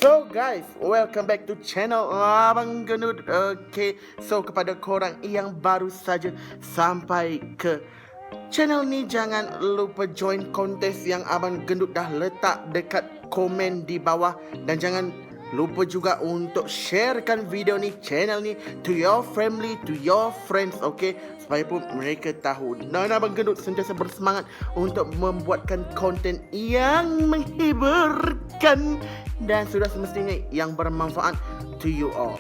So guys, welcome back to channel Abang Gendut. Okay, so kepada korang yang baru saja sampai ke channel ni, jangan lupa join kontes yang Abang Gendut dah letak dekat komen di bawah. Dan jangan lupa juga untuk sharekan video ni, channel ni to your family, to your friends, okay? Supaya pun mereka tahu. Dan Abang Gendut sentiasa bersemangat untuk membuatkan konten yang menghiburkan dan sudah semestinya yang bermanfaat to you all.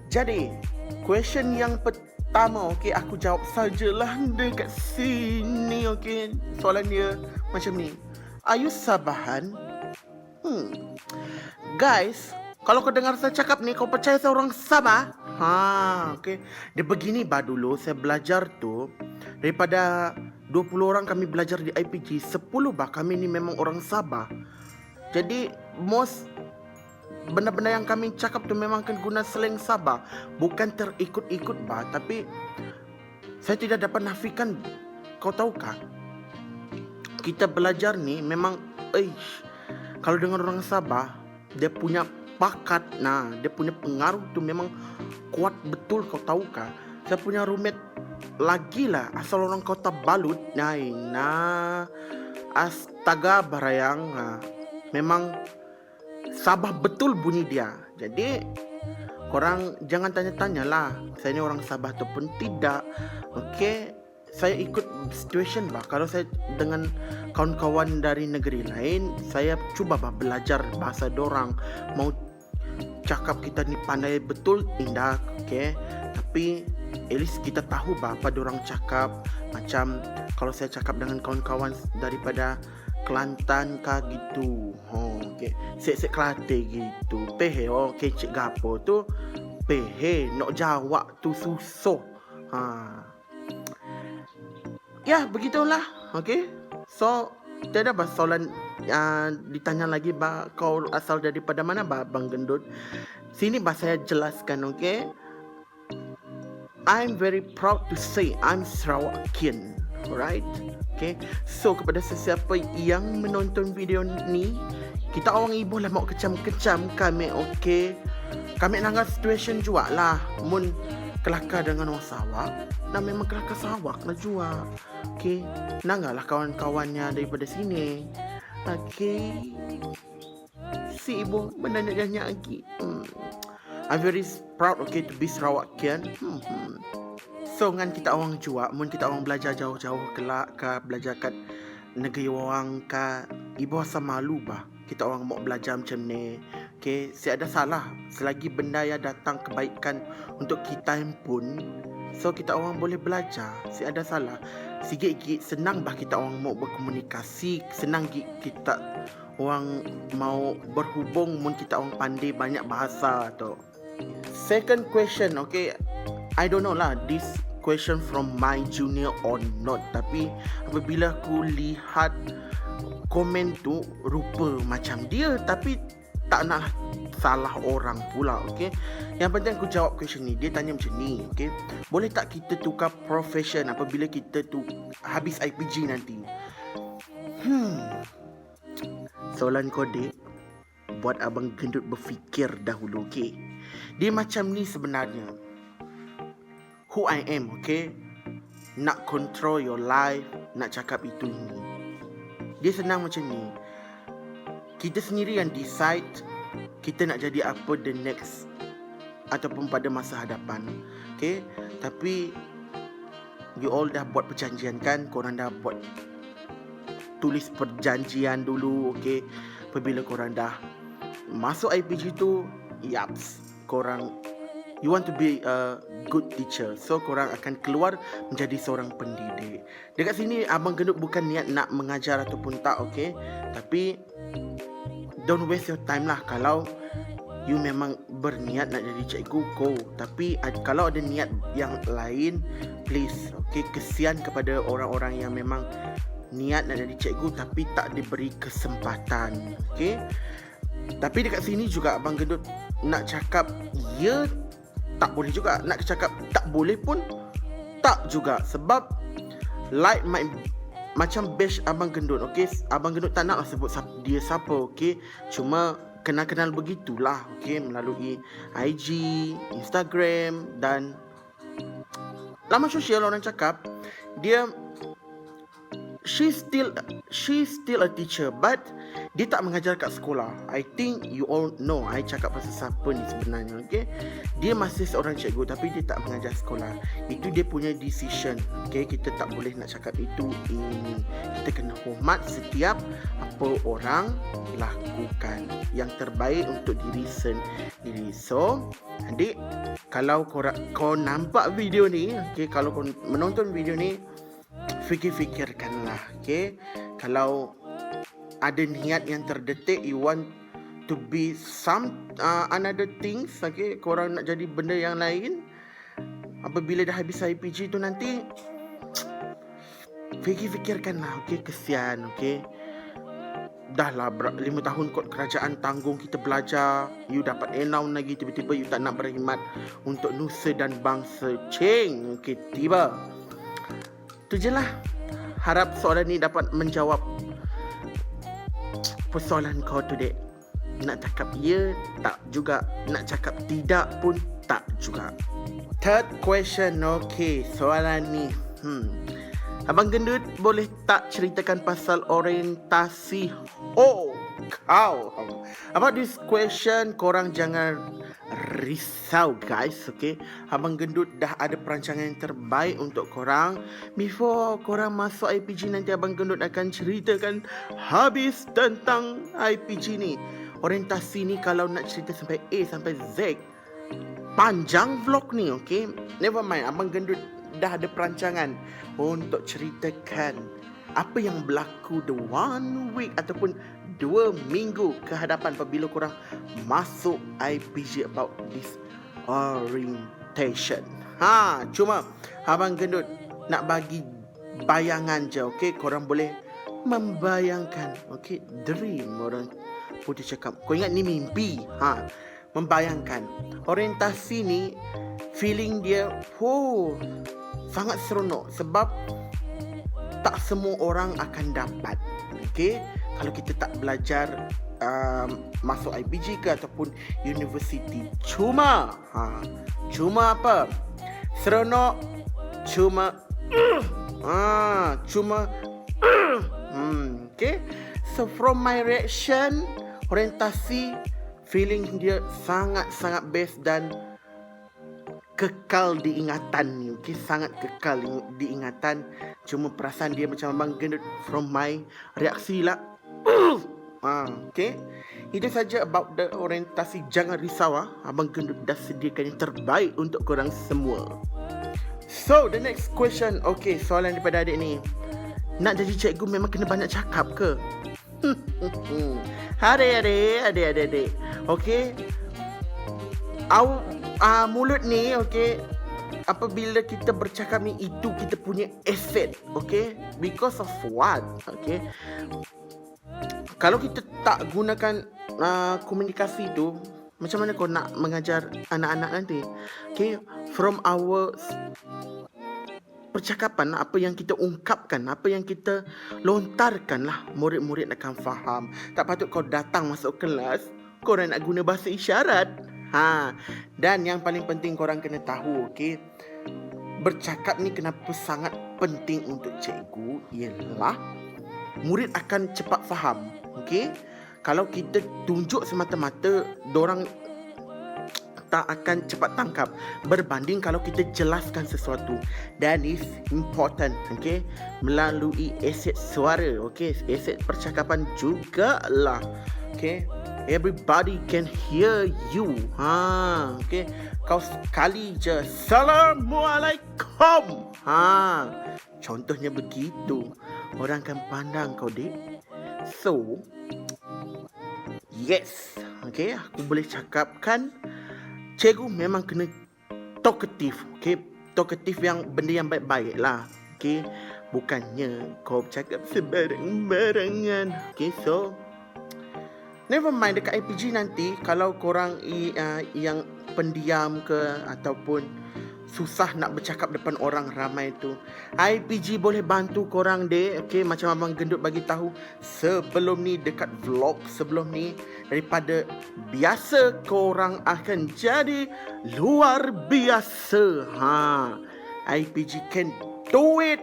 Jadi, question yang pertama, okey, aku jawab sajalah dekat sini, okey. Soalan dia macam ni. Are you Sabahan? Guys, kalau kau dengar saya cakap ni, kau percaya saya orang Sabah? Okey. Dia begini dulu saya belajar tu, daripada 20 orang kami belajar di IPG, 10 kami ni memang orang Sabah. Jadi most benda-benda yang kami cakap tu memang akan guna slang Sabah, bukan terikut-ikut tapi saya tidak dapat nafikan. Kau tahukah, kita belajar ni memang kalau dengan orang Sabah, dia punya pakat, dia punya pengaruh tu memang kuat betul. Kau tahukah, saya punya roommate lagi lah asal orang Kota Balut. Astaga barayang, memang Sabah betul bunyi dia. Jadi korang jangan tanya-tanya lah saya ni orang Sabah ataupun tidak. Okey, saya ikut situation kalau saya dengan kawan-kawan dari negeri lain, saya cuba belajar bahasa dorang. Mau cakap kita ni pandai betul indah, okey, tapi at least kita tahu apa dorang cakap. Macam kalau saya cakap dengan kawan-kawan daripada Kelantan gitu, okey, sek Kelate gitu, pehe kecik gapo tu, pehe nak jawab tu susah. Ya, begitulah. Okey. So, tiada soalan ditanya lagi kau asal daripada mana Bang Gendut. Sini saya jelaskan, okey. I'm very proud to say I'm Sarawakian. Alright? Okay. So, kepada sesiapa yang menonton video ni, kita orang ibu lah mau kecam-kecam kami, okey. Kami nanggap situation juga lah. Mun kelakar dengan orang Sarawak, memang kelakar Sarawak lah juga. Okey. Nanggap lah kawan-kawannya daripada sini. Okey. Si ibu menanya-nanya lagi. I'm very proud, okay, to be Sarawakian. So, dengan kita orang juga, mun kita orang belajar jauh-jauh kelak ke belajar kat negeri orang ke, ibu rasa malu kita orang mau belajar macam ni. Okay, ada salah selagi benda yang datang kebaikan untuk kita pun. So, kita orang boleh belajar. Ada salah sikit-sikit, senang kita orang mau berkomunikasi, senang kita orang mau berhubung mun kita orang pandai banyak bahasa tu. Second question, okay, I don't know lah this question from my junior or not, tapi apabila aku lihat komen tu rupa macam dia, tapi tak nak salah orang pula, okey. Yang penting aku jawab question ni. Dia tanya macam ni, okey. Boleh tak kita tukar profession apabila kita tu habis IPG nanti? Soalan kode buat Abang Gendut berfikir dahulu, okey. Dia macam ni sebenarnya. Who I am, okay? Nak control your life, nak cakap itu ini. Dia senang macam ni. Kita sendiri yang decide kita nak jadi apa the next ataupun pada masa hadapan, okay? Tapi you all dah buat perjanjian kan? Korang dah buat tulis perjanjian dulu, okay? Apabila korang dah masuk IPG tu, yaps, korang you want to be a good teacher. So, korang akan keluar menjadi seorang pendidik. Dekat sini, Abang Gendut bukan niat nak mengajar ataupun tak, okay? Tapi, don't waste your time lah. Kalau you memang berniat nak jadi cikgu, go. Tapi, kalau ada niat yang lain, please, okay? Kesian kepada orang-orang yang memang niat nak jadi cikgu tapi tak diberi kesempatan, okay? Tapi dekat sini juga Abang Gendut nak cakap, ya, tak boleh juga. Nak cakap tak boleh pun Tak juga. Sebab like macam bash Abang Gendut, okay? Abang Gendut tak nak lah sebut dia siapa, okay? Cuma kenal-kenal begitulah, okay? Melalui IG, Instagram dan laman sosial orang cakap dia she's still a teacher, but dia tak mengajar kat sekolah. I think you all know I cakap pasal siapa ni sebenarnya, okay? Dia masih seorang cikgu tapi dia tak mengajar sekolah. Itu dia punya decision, okay? Kita tak boleh nak cakap itu ini. Kita kena hormat setiap apa orang lakukan yang terbaik untuk diri sendiri. So, adik, kalau kau nampak video ni, okay? Kalau kau menonton video ni, fikir-fikirkanlah, okay? Kalau ada niat yang terdetik, you want to be some another things, okay? Korang nak jadi benda yang lain, apabila dah habis IPG tu nanti, fikir-fikirkanlah, okay? Kesian, okay? Dah lah 5 tahun kot kerajaan tanggung kita belajar, you dapat enam lagi, tiba-tiba you tak nak berkhidmat untuk nusa dan bangsa. Ceng, okay? Tiba tu je lah. Harap soalan ni dapat menjawab persoalan kau tu, dek. Nak cakap ya, tak juga. Nak cakap tidak pun tak juga. Third question, okay. Soalan ni, Abang Gendut boleh tak ceritakan pasal orientasi? Oh, kau. About this question, korang jangan risau, guys, okay? Abang Gendut dah ada perancangan yang terbaik untuk korang. Before korang masuk IPG nanti, Abang Gendut akan ceritakan habis tentang IPG ni. Orientasi ni kalau nak cerita sampai A sampai Z, panjang vlog ni, okay? Never mind, Abang Gendut dah ada perancangan untuk ceritakan apa yang berlaku the 1 week ataupun 2 minggu ke hadapan apabila korang masuk IPG about this orientation. Cuma Abang Gendut nak bagi bayangan je, okay? Korang boleh membayangkan, okay? Dream, orang putih cakap. Kau ingat ni mimpi. Membayangkan. Orientasi ni, feeling dia, sangat seronok sebab tak semua orang akan dapat, okay? Kalau kita tak belajar masuk IPG ke ataupun universiti. Cuma apa? Seronok. Cuma okay? So from my reaction, orientasi, feeling dia sangat-sangat best dan kekal diingatan ni, okay? Sangat kekal diingatan. Cuma perasaan dia macam Abang Gendut from my reaksi lah. Okay? Itu saja about the orientasi. Jangan risau, Abang Gendut dah sediakan yang terbaik untuk korang semua. So the next question, okay, soalan daripada adik ni. Nak jadi cikgu memang kena banyak cakap ke? Adik. Okay? Mulut ni, okay, apabila kita bercakap ni, itu kita punya aset, okay? Because of what? Okay? Kalau kita tak gunakan komunikasi tu, macam mana kau nak mengajar anak-anak nanti? Okay? From our percakapan, apa yang kita ungkapkan, apa yang kita lontarkan lah, murid-murid akan faham. Tak patut kau datang masuk kelas, korang nak guna bahasa isyarat. Dan yang paling penting korang kena tahu, okay? Bercakap ni kenapa sangat penting untuk cikgu ialah murid akan cepat faham, okay? Kalau kita tunjuk semata-mata, dorang tak akan cepat tangkap berbanding kalau kita jelaskan sesuatu. Dan is important, okay? Melalui aset suara, okay? Aset percakapan jugalah, okay? Everybody can hear you. Okay? Kau sekali je Assalamualaikum. Contohnya begitu, orang akan pandang kau, dek. So, yes, okay, aku boleh cakapkan cikgu memang kena talkative, okay? Talkative yang benda yang baik-baik lah, okay? Bukannya kau cakap sembarang-barangan, okay? So, never mind, dekat IPG nanti, kalau korang yang pendiam ke ataupun susah nak bercakap depan orang ramai tu. IPG boleh bantu korang deh. Okay, macam Abang Gendut bagi tahu sebelum ni dekat vlog sebelum ni, daripada biasa korang akan jadi luar biasa. IPG can do it.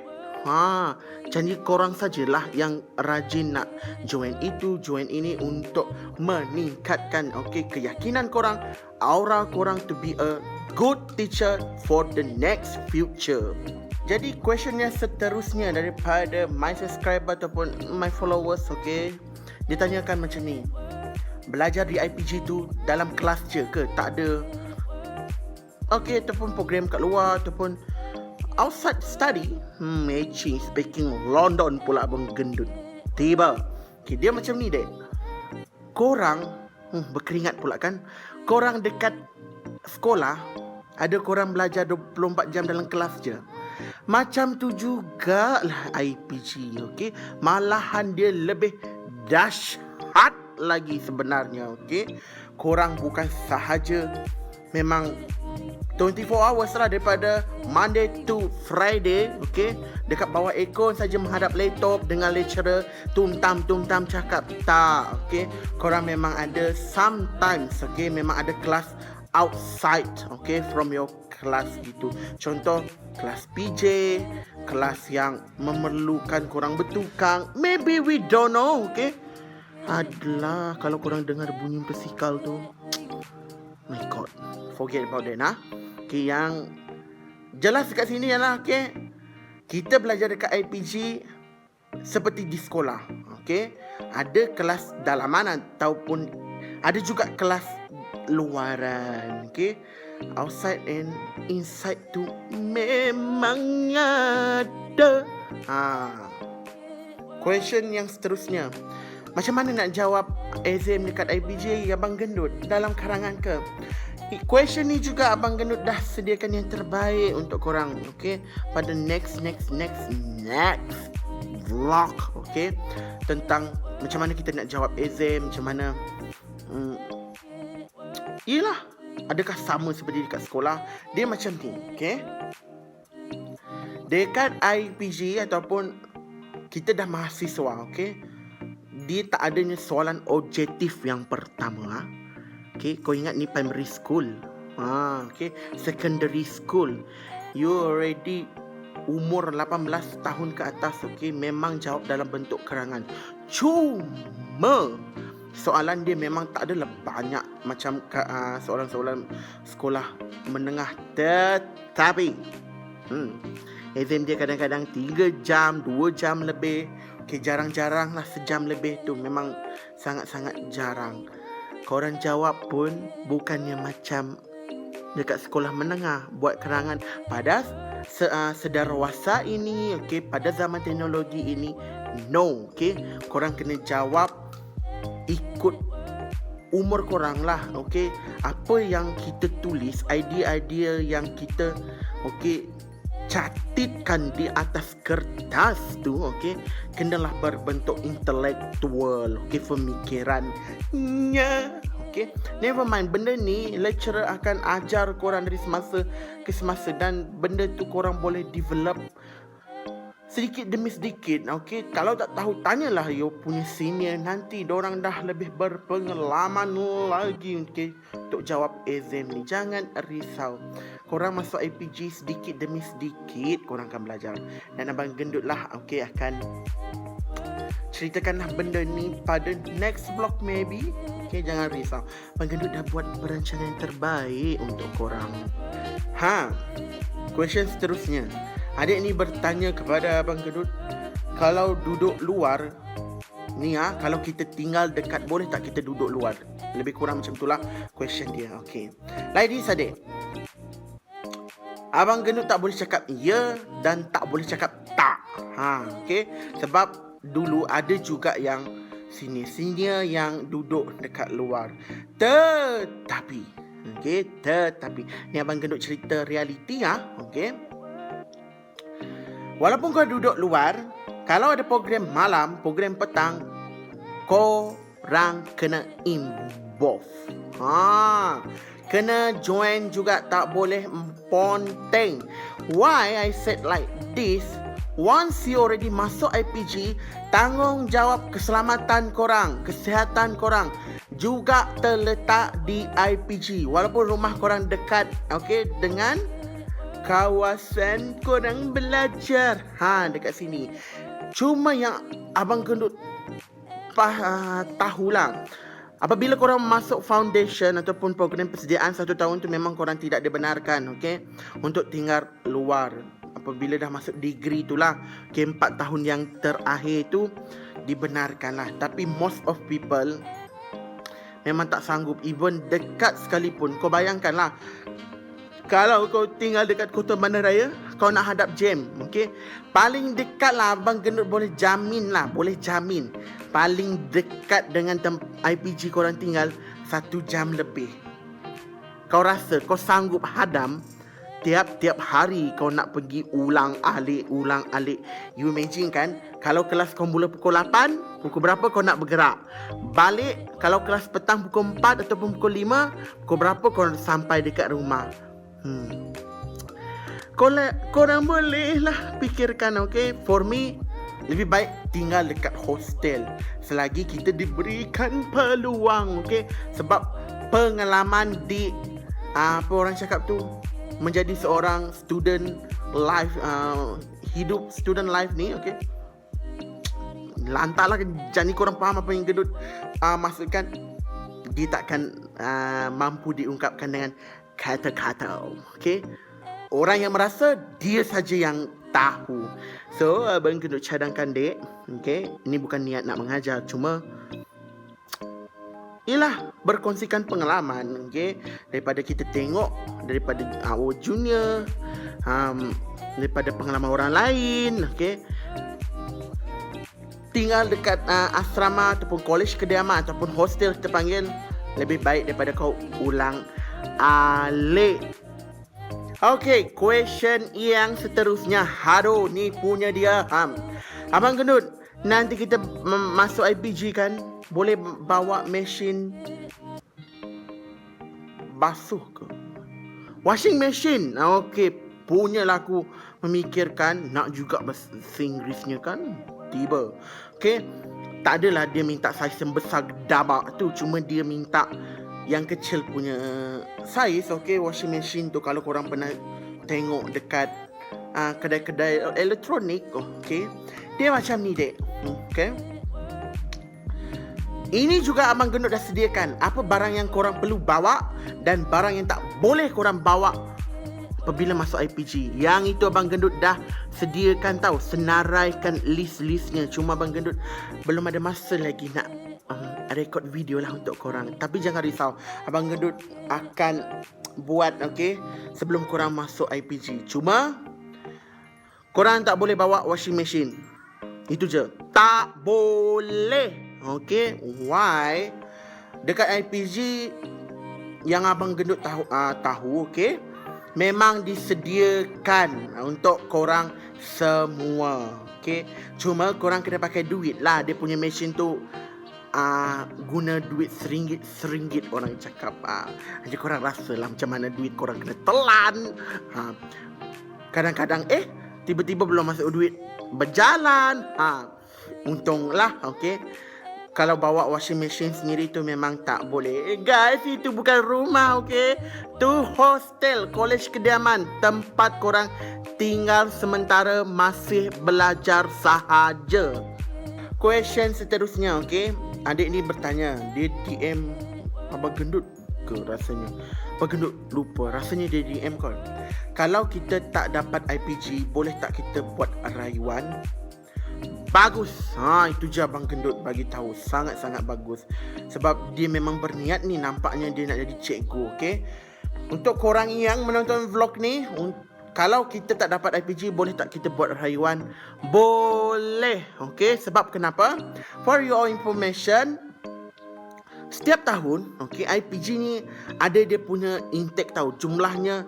Jadi korang sajalah yang rajin nak join itu, join ini untuk meningkatkan keyakinan korang, aura korang to be a good teacher for the next future. Jadi question yang seterusnya daripada my subscriber ataupun my followers, dia tanyakan macam ni. Belajar di IPG tu dalam kelas je ke? Tak ada ataupun program kat luar ataupun outside study? Speaking London pula Abang Gendut. Tiba. Dia macam ni dek. Korang berkeringat pula kan. Korang dekat sekolah, ada korang belajar 24 jam dalam kelas je. Macam tu jugalah IPG. Malahan dia lebih dahsyat lagi sebenarnya. Korang bukan sahaja memang 24 hours lah daripada Monday to Friday, dekat bawah aircon saja menghadap laptop dengan lecturer tum-tam cakap. Tak, korang memang ada sometimes, memang ada kelas outside, from your class gitu. Contoh kelas PJ, kelas yang memerlukan korang bertukang. Maybe we don't know, Adalah kalau korang dengar bunyi persikal tu, my god, forget about that. Yang jelas dekat sini ialah kita belajar dekat IPG seperti di sekolah. Ada kelas dalaman ataupun ada juga kelas luaran. Outside and inside tu memang ada. Question yang seterusnya, macam mana nak jawab exam dekat IPG Abang Gendut dalam karangan ke? Question ni juga Abang Gendut dah sediakan yang terbaik untuk korang, pada next vlog, tentang macam mana kita nak jawab exam, macam mana yelah, adakah sama seperti dekat sekolah? Dia macam ni, dekat IPG ataupun kita dah mahasiswa, dia tak adanya soalan objektif yang pertama. Kau ingat ni primary school, secondary school, you already umur 18 tahun ke atas, memang jawab dalam bentuk karangan. Cuma soalan dia memang tak adalah banyak macam soalan-soalan sekolah menengah, tetapi exam dia kadang-kadang 3 jam, 2 jam lebih. Jarang-jarang lah sejam lebih tu, memang sangat-sangat jarang. Korang jawab pun bukannya macam dekat sekolah menengah buat kerangan pada sedarawasa ini, pada zaman teknologi ini. No, korang kena jawab ikut umur korang lah. Apa yang kita tulis, idea-idea yang kita catitkan di atas kertas tu, kenalah berbentuk intelektual, pemikirannya. Never mind, benda ni lecturer akan ajar korang dari semasa ke semasa, dan benda tu korang boleh develop sedikit demi sedikit. Kalau tak tahu, tanyalah you punya senior, nanti dorang dah lebih berpengalaman lagi untuk jawab exam ni. Jangan risau, korang masuk IPG sedikit demi sedikit korang akan belajar, dan Abang Gendut lah akan ceritakanlah benda ni pada next vlog maybe. Jangan risau, Abang Gendut dah buat perancangan yang terbaik untuk korang. Question seterusnya, adik ni bertanya kepada Abang Gendut, kalau duduk luar ni, kalau kita tinggal dekat, boleh tak kita duduk luar? Lebih kurang macam itulah question dia. Ladies, adik, Abang Gendut tak boleh cakap ya dan tak boleh cakap tak. Sebab dulu ada juga yang senior yang duduk dekat luar. Tetapi ni Abang Gendut cerita realiti. Walaupun kau duduk luar, kalau ada program malam, program petang, korang kena involve. Kena join juga, tak boleh ponteng. Why I said like this? Once you already masuk IPG, tanggungjawab keselamatan korang, kesihatan korang juga terletak di IPG. Walaupun rumah korang dekat, okay, dengan kawasan korang belajar. Dekat sini. Cuma yang Abang Gendut tahulah, apabila korang masuk foundation ataupun program persediaan 1 tahun tu memang korang tidak dibenarkan, okay, untuk tinggal luar. Apabila dah masuk degree itulah, okay, 4 tahun yang terakhir tu dibenarkanlah. Tapi most of people memang tak sanggup. Even dekat sekalipun, kau bayangkanlah, kalau kau tinggal dekat Kota Bandaraya, kau nak hadap jam, okay, paling dekat lah Abang Gendut boleh jamin, paling dekat dengan IPG korang tinggal 1 jam lebih. Kau rasa kau sanggup hadam tiap-tiap hari kau nak pergi ulang alik. You imagine kan, kalau kelas kau mula pukul 8, pukul berapa kau nak bergerak? Balik, kalau kelas petang pukul 4 ataupun pukul 5, pukul berapa kau sampai dekat rumah? Korang boleh lah fikirkan, okay. For me, lebih baik tinggal dekat hostel selagi kita diberikan peluang, okay. Sebab pengalaman di apa orang cakap tu, menjadi seorang student life, hidup student life ni, okay, lantaklah, jadi korang faham apa yang Gendut maksudkan. Dia takkan mampu diungkapkan dengan kata-kata, okay. Orang yang merasa, dia saja yang tahu. So Abang Gendut cadangkan, dek, okay, ini bukan niat nak mengajar, cuma ialah berkongsikan pengalaman, okay, daripada kita tengok, daripada our junior, daripada pengalaman orang lain, okay. Tinggal dekat asrama ataupun college kediaman ataupun hostel kita panggil, lebih baik daripada kau ulang alik. Okay, question yang seterusnya. Haduh, ni punya dia. Abang Gendut, nanti kita masuk IPG kan, boleh bawa mesin basuh ke? Washing machine. Okay, punyalah aku memikirkan nak juga bahasa Inggerisnya kan. Tiba. Okay, tak adalah dia minta saiz yang besar dabak tu, cuma dia minta yang kecil punya saiz. Okay, washing machine tu kalau korang pernah tengok dekat kedai-kedai elektronik, okay, dia macam ni, dek. Okay, ini juga Abang Gendut dah sediakan apa barang yang korang perlu bawa dan barang yang tak boleh korang bawa apabila masuk IPG. Yang itu Abang Gendut dah sediakan tau, senaraikan list-listnya. Cuma Abang Gendut belum ada masa lagi nak rekod video lah untuk korang. Tapi jangan risau, Abang Gendut akan buat, okay, sebelum korang masuk IPG. Cuma korang tak boleh bawa washing machine. Itu je, tak boleh. Okay, why? Dekat IPG yang Abang Gendut tahu, okay, memang disediakan untuk korang semua, okay. Cuma korang kena pakai duit lah. Dia punya mesin tu guna duit seringgit orang cakap. Jadi korang rasalah macam mana duit korang kena telan. Kadang-kadang tiba-tiba belum masuk duit berjalan. Untunglah, okay, kalau bawa washing machine sendiri tu memang tak boleh. Guys, itu bukan rumah, okay. Tu hostel, college kediaman, tempat korang tinggal sementara masih belajar sahaja. Question seterusnya, okay. Adik ni bertanya, dia DM Abang Gendut ke rasanya. Abang Gendut lupa, rasanya dia DM kau. Kalau kita tak dapat IPG, boleh tak kita buat rayuan? Bagus. Itu je Abang Gendut bagi tahu. Sangat-sangat bagus. Sebab dia memang berniat ni, nampaknya dia nak jadi cikgu, okey. Untuk korang yang menonton vlog ni, kalau kita tak dapat IPG, boleh tak kita buat rayuan? Boleh, okey. Sebab kenapa? For your information, setiap tahun, okey, IPG ni ada dia punya intake tahu. Jumlahnya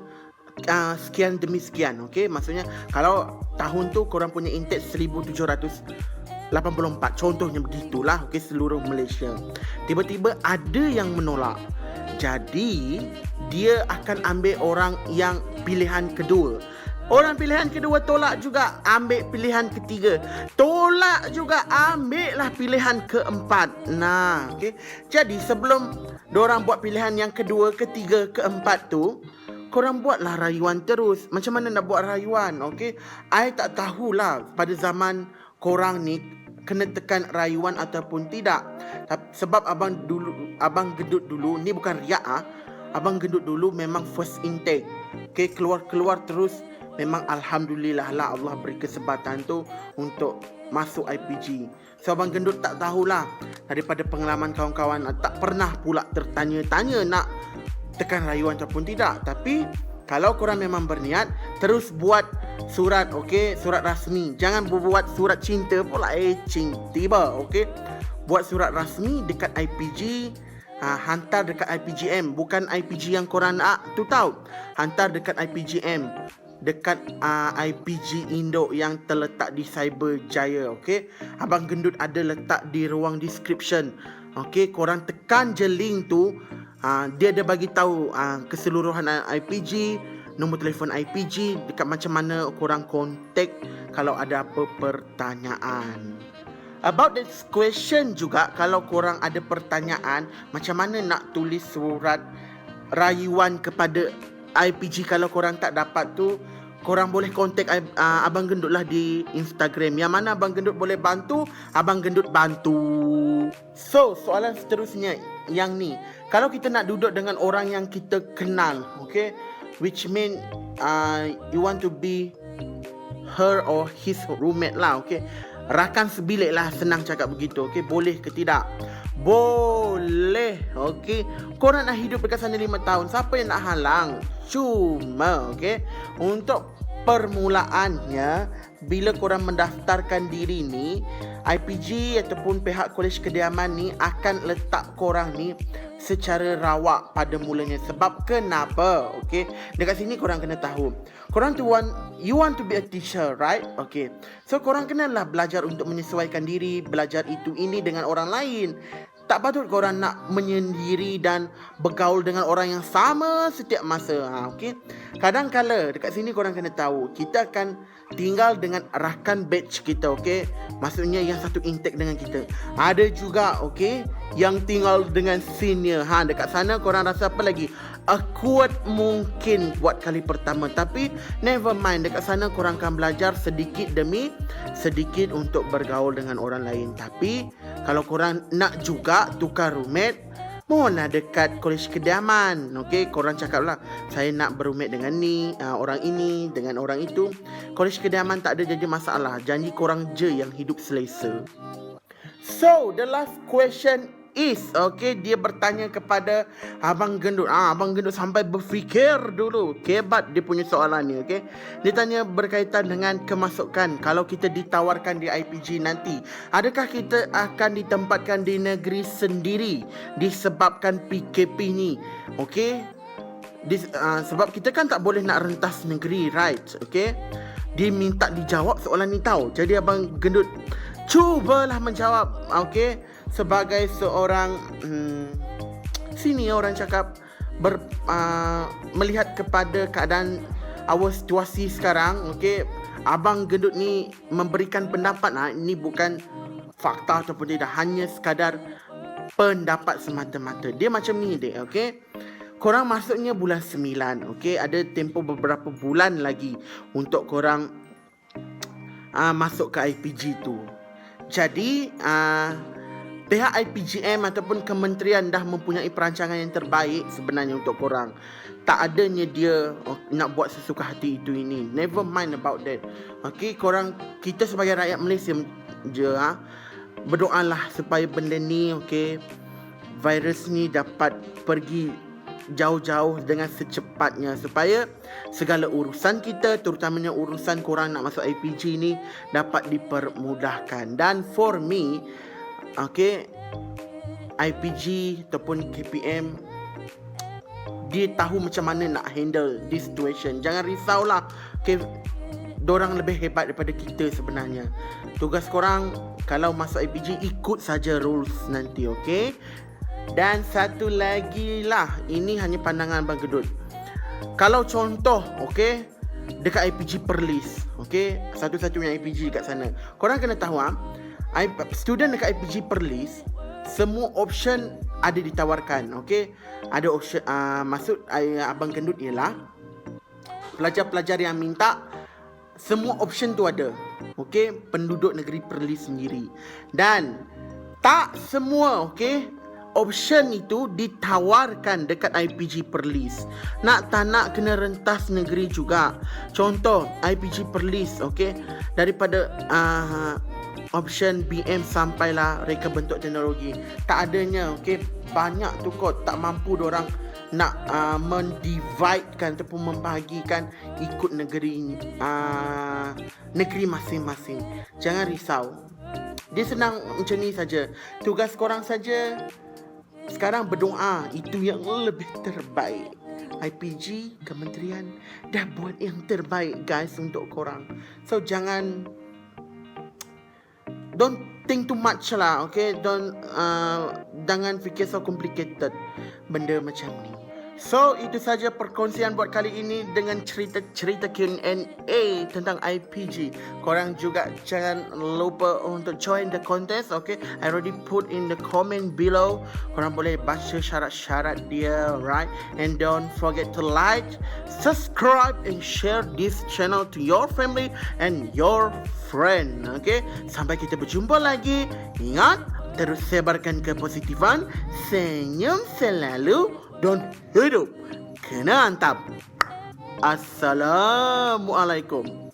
sekian demi sekian, okey. Maksudnya kalau tahun tu korang punya intake 1784, contohnya begitulah, okey, seluruh Malaysia. Tiba-tiba ada yang menolak Jadi dia akan ambil orang yang pilihan kedua. Orang pilihan kedua tolak juga, ambil pilihan ketiga. Tolak juga, ambillah pilihan keempat. Nah, okey. Jadi sebelum diorang buat pilihan yang kedua, ketiga, keempat tu, korang buatlah rayuan terus. Macam mana nak buat rayuan, okey? I tak tahulah pada zaman korang ni kena tekan rayuan ataupun tidak. Sebab abang gendut dulu, ni bukan riak ah. Abang gendut dulu memang first intake. Okey, keluar terus. Memang alhamdulillah lah Allah beri kesempatan tu untuk masuk IPG. So abang gendut tak tahulah, daripada pengalaman kawan-kawan tak pernah pula tertanya-tanya nak tekan rayuan ataupun tidak. Tapi kalau korang memang berniat, terus buat surat, okey, surat rasmi. Jangan buat surat cinta pula, tiba, okey. Buat surat rasmi dekat IPG, hantar dekat IPGM, bukan IPG yang korang nak tu tahu. Hantar dekat IPGM, dekat IPG Indo yang terletak di Cyberjaya, okey. Abang gendut ada letak di ruang description. Okey, korang tekan je link tu. Dia ada bagi tahu keseluruhan IPG, nombor telefon IPG, dekat macam mana korang kontak kalau ada apa pertanyaan. About this question juga, kalau korang ada pertanyaan macam mana nak tulis surat rayuan kepada IPG kalau korang tak dapat tu, korang boleh kontak Abang Gendut lah di Instagram. Yang mana Abang Gendut boleh bantu, Abang Gendut bantu. So, soalan seterusnya yang ni, kalau kita nak duduk dengan orang yang kita kenal, okay, which mean you want to be her or his roommate lah, okay, rakan sebilik lah, senang cakap begitu, okay. Boleh ke tidak? Boleh, okay. Korang nak hidup dekat sana 5 tahun, siapa yang nak halang? Cuma, okay, untuk permulaannya, bila korang mendaftarkan diri ni, IPG ataupun pihak Kolej Kediaman ni akan letak korang ni secara rawak pada mulanya. Sebab kenapa? Okay, dekat sini korang kena tahu, korang tu you want to be a teacher, right? Okay, so korang kenalah belajar untuk menyesuaikan diri, belajar itu ini dengan orang lain. Tak patut korang nak menyendiri dan bergaul dengan orang yang sama setiap masa. Okay, kadang-kala dekat sini korang kena tahu, kita akan tinggal dengan rakan batch kita, okay. Maksudnya yang satu intake dengan kita. Ada juga, okay, yang tinggal dengan senior. Dekat sana korang rasa apa lagi? Awkward mungkin buat kali pertama. Tapi never mind, dekat sana korang akan belajar sedikit demi sedikit untuk bergaul dengan orang lain. Tapi kalau korang nak juga tukar roommate, mohonlah dekat Kolej Kediaman, okey. Korang cakaplah, saya nak berroommate dengan ni, orang ini, dengan orang itu. Kolej Kediaman tak ada jadi masalah. Janji korang je yang hidup selesa. So, the last question is, okey, dia bertanya kepada Abang Gendut. Abang Gendut sampai berfikir dulu. Kebat dia punya soalan ni, okey. Dia tanya berkaitan dengan kemasukan. Kalau kita ditawarkan di IPG nanti, adakah kita akan ditempatkan di negeri sendiri disebabkan PKP ni? Okey. Sebab kita kan tak boleh nak rentas negeri, right? Okey. Dia minta dijawab soalan ni tahu. Jadi Abang Gendut cubalah menjawab, okey, sebagai seorang sini orang cakap melihat kepada keadaan awal situasi sekarang, okey. Abang Gendut ni memberikan pendapat, ini bukan fakta ataupun tidak, hanya sekadar pendapat semata-mata. Dia macam ni dek, okey. Korang masuknya bulan 9, okey. Ada tempoh beberapa bulan lagi untuk korang masuk ke IPG tu. Jadi pihak IPGM ataupun kementerian dah mempunyai perancangan yang terbaik sebenarnya untuk korang. Tak adanya dia nak buat sesuka hati itu ini. Never mind about that. Okay, korang, kita sebagai rakyat Malaysia je, berdoalah supaya benda ni, okay, virus ni dapat pergi jauh-jauh dengan secepatnya, supaya segala urusan kita, terutamanya urusan korang nak masuk IPG ni, dapat dipermudahkan. Dan for me, okay, IPG ataupun KPM, dia tahu macam mana nak handle this situation. Jangan risaulah, okay, dorang lebih hebat daripada kita sebenarnya. Tugas korang kalau masuk IPG, ikut saja rules nanti, okay. Dan satu lagi lah, ini hanya pandangan Abang Gedut. Kalau contoh, okey, dekat IPG Perlis, okey, satu-satunya IPG kat sana. Korang kena tahu student dekat IPG Perlis, semua option ada ditawarkan, okey. Ada option maksud Abang Gendut ialah pelajar-pelajar yang minta semua option tu ada. Okey, penduduk negeri Perlis sendiri. Dan tak semua, okey, option itu ditawarkan dekat IPG Perlis. Nak tak nak kena rentas negeri juga. Contoh IPG Perlis, okey, daripada option BM sampailah reka bentuk teknologi, tak adanya, okey, banyak tu kot, tak mampu diorang nak mendividekan ataupun membahagikan ikut negeri masing-masing. Jangan risau, dia senang macam ni saja. Tugas korang saja sekarang berdoa, itu yang lebih terbaik. IPG, kementerian dah buat yang terbaik guys untuk korang. So jangan, don't think too much lah, okay? Jangan fikir so complicated benda macam ni. So itu saja perkongsian buat kali ini dengan cerita Q&A tentang IPG. Korang juga jangan lupa untuk join the contest, okay? I already put in the comment below. Korang boleh baca syarat-syarat dia, right? And don't forget to like, subscribe and share this channel to your family and your friend, okay? Sampai kita berjumpa lagi. Ingat, terus sebarkan kepositifan, senyum selalu, dan hidup kena antap. Assalamualaikum.